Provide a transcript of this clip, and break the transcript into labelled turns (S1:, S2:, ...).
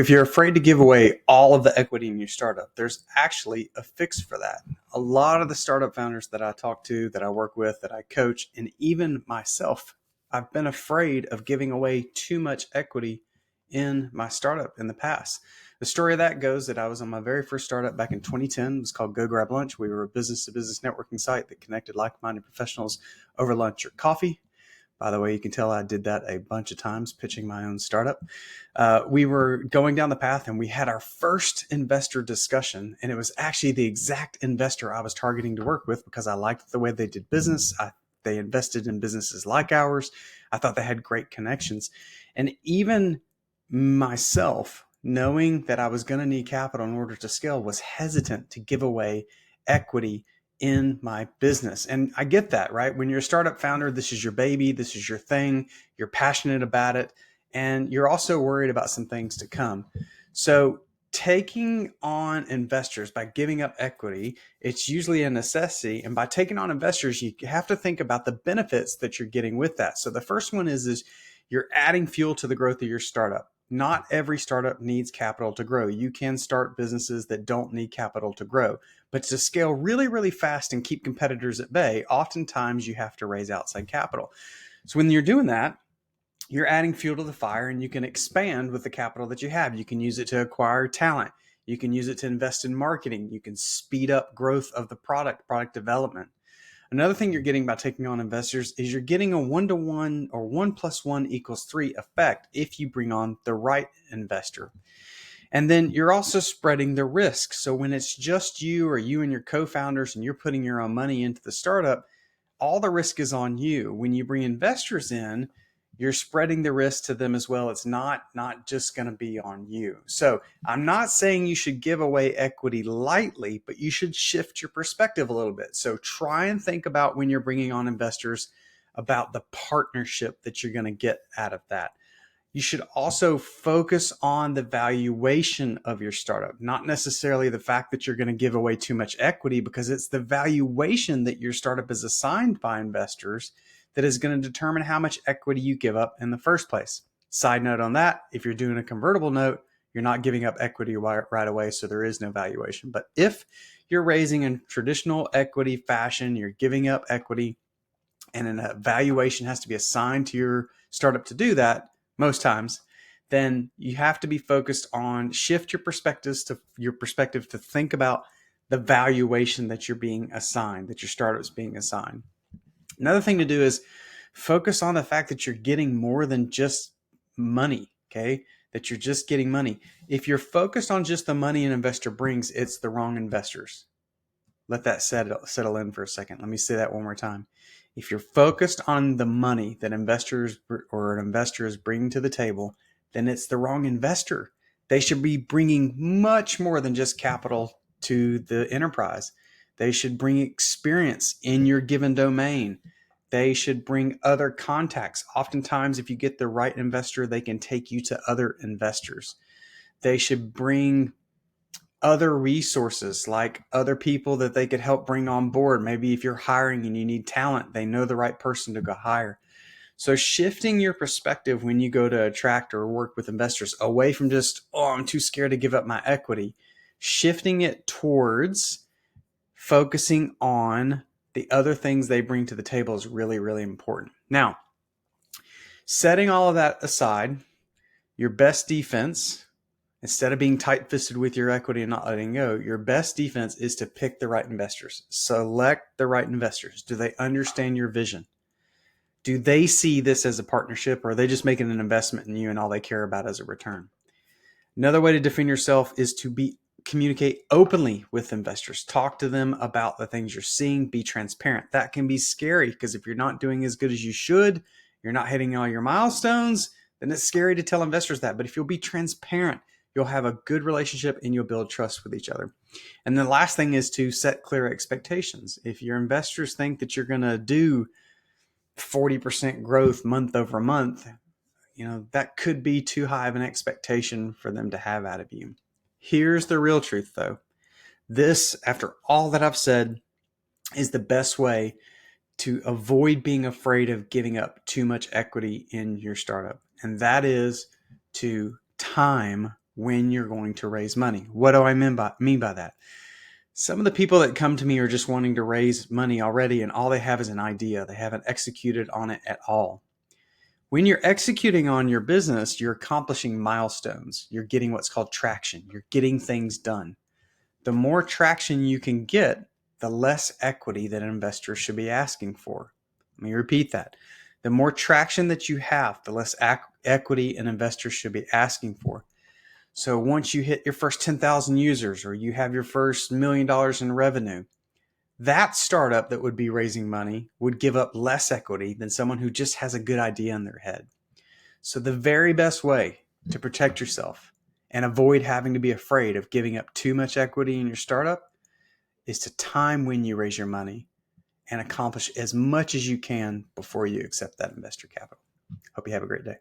S1: If you're afraid to give away all of the equity in your startup, there's actually a fix for that. A lot of the startup founders that I talk to, that I work with, that I coach, and even myself, I've been afraid of giving away too much equity in my startup in the past. The story of that goes that I was on my very first startup back in 2010. It was called Go Grab Lunch. We were a business-to-business networking site that connected like-minded professionals over lunch or coffee. By the way, you can tell I did that a bunch of times pitching my own startup. We were going down the path and we had our first investor discussion. And it was actually the exact investor I was targeting to work with because I liked the way they did business. They invested in businesses like ours. I thought they had great connections. And even myself, knowing that I was going to need capital in order to scale, was hesitant to give away equity in my business. And I get that, right? When you're a startup founder, this is your baby, this is your thing, you're passionate about it, and you're also worried about some things to come. So taking on investors by giving up equity, it's usually a necessity. And by taking on investors, you have to think about the benefits that you're getting with that. So the first one is you're adding fuel to the growth of your startup. Not every startup needs capital to grow. You can start businesses that don't need capital to grow. But to scale really, really fast and keep competitors at bay, oftentimes you have to raise outside capital. So when you're doing that, you're adding fuel to the fire and you can expand with the capital that you have. You can use it to acquire talent. You can use it to invest in marketing. You can speed up growth of the product development. Another thing you're getting by taking on investors is you're getting a 1-to-1 or 1+1=3 effect if you bring on the right investor. And then you're also spreading the risk. So when it's just you or you and your co-founders and you're putting your own money into the startup, all the risk is on you. When you bring investors in, you're spreading the risk to them as well. It's not just going to be on you. So I'm not saying you should give away equity lightly, but you should shift your perspective a little bit. So try and think about when you're bringing on investors about the partnership that you're going to get out of that. You should also focus on the valuation of your startup, not necessarily the fact that you're going to give away too much equity, because it's the valuation that your startup is assigned by investors that is going to determine how much equity you give up in the first place. Side note on that, if you're doing a convertible note, you're not giving up equity right away, so there is no valuation. But if you're raising in traditional equity fashion, you're giving up equity, and a valuation has to be assigned to your startup to do that, most times, then you have to be focused on shift your perspective to think about the valuation that you're being assigned, that your startup is being assigned. Another thing to do is focus on the fact that you're getting more than just money, okay? That you're just getting money. If you're focused on just the money an investor brings, it's the wrong investors. Let that settle in for a second. Let me say that one more time. If you're focused on the money that investors or an investor is bringing to the table, then it's the wrong investor. They should be bringing much more than just capital to the enterprise. They should bring experience in your given domain. They should bring other contacts. Oftentimes, if you get the right investor, they can take you to other investors. They should bring other resources, like other people that they could help bring on board. Maybe if you're hiring and you need talent, they know the right person to go hire. So shifting your perspective when you go to attract or work with investors away from just, I'm too scared to give up my equity, shifting it towards focusing on the other things they bring to the table is really, really important. Now, setting all of that aside, your best defense, instead of being tight-fisted with your equity and not letting go, your best defense is to pick the right investors. Select the right investors. Do they understand your vision? Do they see this as a partnership, or are they just making an investment in you and all they care about is a return? Another way to defend yourself is to communicate openly with investors. Talk to them about the things you're seeing. Be transparent. That can be scary because if you're not doing as good as you should, you're not hitting all your milestones, then it's scary to tell investors that. But if you'll be transparent, you'll have a good relationship and you'll build trust with each other. And the last thing is to set clear expectations. If your investors think that you're going to do 40% growth month over month, that could be too high of an expectation for them to have out of you. Here's the real truth, though. This, after all that I've said, is the best way to avoid being afraid of giving up too much equity in your startup. And that is to time when you're going to raise money. What do I mean by that? Some of the people that come to me are just wanting to raise money already, and all they have is an idea. They haven't executed on it at all. When you're executing on your business, you're accomplishing milestones. You're getting what's called traction. You're getting things done. The more traction you can get, the less equity that investors should be asking for. Let me repeat that. The more traction that you have, the less equity an investor should be asking for. So once you hit your first 10,000 users or you have your first $1 million in revenue, that startup that would be raising money would give up less equity than someone who just has a good idea in their head. So the very best way to protect yourself and avoid having to be afraid of giving up too much equity in your startup is to time when you raise your money and accomplish as much as you can before you accept that investor capital. Hope you have a great day.